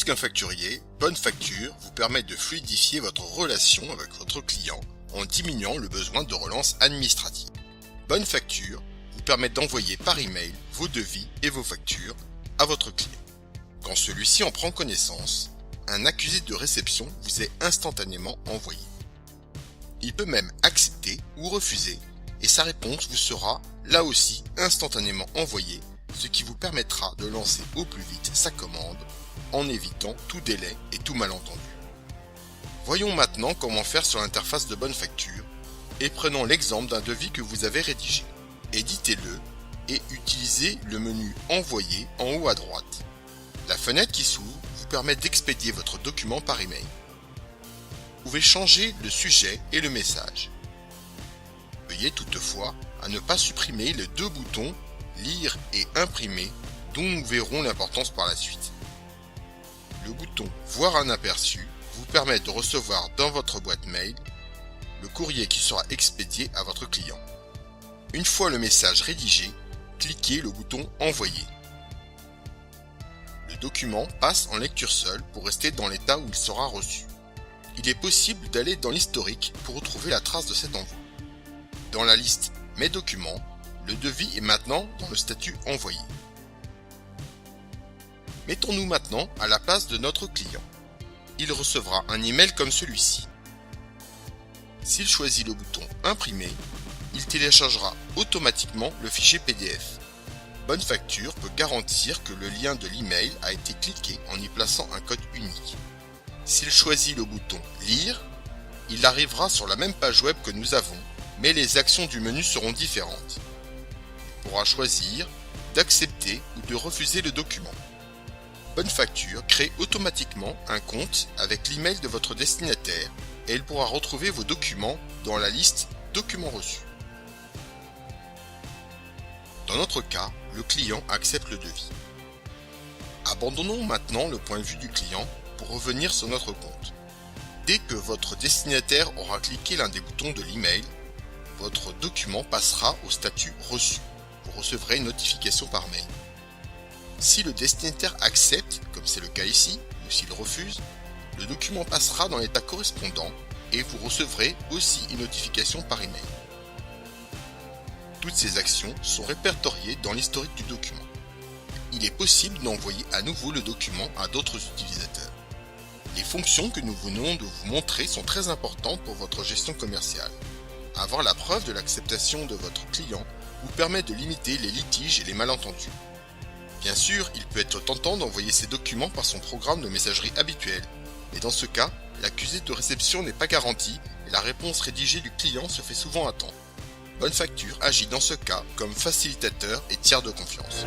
qu'un facturier, Bonne Facture vous permet de fluidifier votre relation avec votre client en diminuant le besoin de relance administrative. Bonne Facture vous permet d'envoyer par email vos devis et vos factures à votre client. Quand celui-ci en prend connaissance, un accusé de réception vous est instantanément envoyé. Il peut même accepter ou refuser et sa réponse vous sera là aussi instantanément envoyée, ce qui vous permettra de lancer au plus vite sa commande en évitant tout délai et tout malentendu. Voyons maintenant comment faire sur l'interface de Bonne Facture et prenons l'exemple d'un devis que vous avez rédigé. Éditez-le et utilisez le menu Envoyer en haut à droite. La fenêtre qui s'ouvre vous permet d'expédier votre document par email. Vous pouvez changer le sujet et le message. Veuillez toutefois à ne pas supprimer les deux boutons Lire et Imprimer dont nous verrons l'importance par la suite. Le bouton Voir un aperçu vous permet de recevoir dans votre boîte mail le courrier qui sera expédié à votre client. Une fois le message rédigé, cliquez le bouton Envoyer. Le document passe en lecture seule pour rester dans l'état où il sera reçu. Il est possible d'aller dans l'historique pour retrouver la trace de cet envoi. Dans la liste Mes documents, le devis est maintenant dans le statut Envoyé. Mettons-nous maintenant à la place de notre client. Il recevra un email comme celui-ci. S'il choisit le bouton Imprimer, il téléchargera automatiquement le fichier PDF. Bonne Facture peut garantir que le lien de l'email a été cliqué en y plaçant un code unique. S'il choisit le bouton Lire, il arrivera sur la même page web que nous avons, mais les actions du menu seront différentes. Il pourra choisir d'accepter ou de refuser le document. Bonne Facture crée automatiquement un compte avec l'email de votre destinataire et il pourra retrouver vos documents dans la liste Documents reçus. Dans notre cas, le client accepte le devis. Abandonnons maintenant le point de vue du client pour revenir sur notre compte. Dès que votre destinataire aura cliqué l'un des boutons de l'email, votre document passera au statut reçu. Vous recevrez une notification par mail. Si le destinataire accepte, comme c'est le cas ici, ou s'il refuse, le document passera dans l'état correspondant et vous recevrez aussi une notification par email. Toutes ces actions sont répertoriées dans l'historique du document. Il est possible d'envoyer à nouveau le document à d'autres utilisateurs. Les fonctions que nous venons de vous montrer sont très importantes pour votre gestion commerciale. Avoir la preuve de l'acceptation de votre client vous permet de limiter les litiges et les malentendus. Bien sûr, il peut être tentant d'envoyer ces documents par son programme de messagerie habituel, mais dans ce cas, l'accusé de réception n'est pas garanti et la réponse rédigée du client se fait souvent attendre. Bonne Facture agit dans ce cas comme facilitateur et tiers de confiance.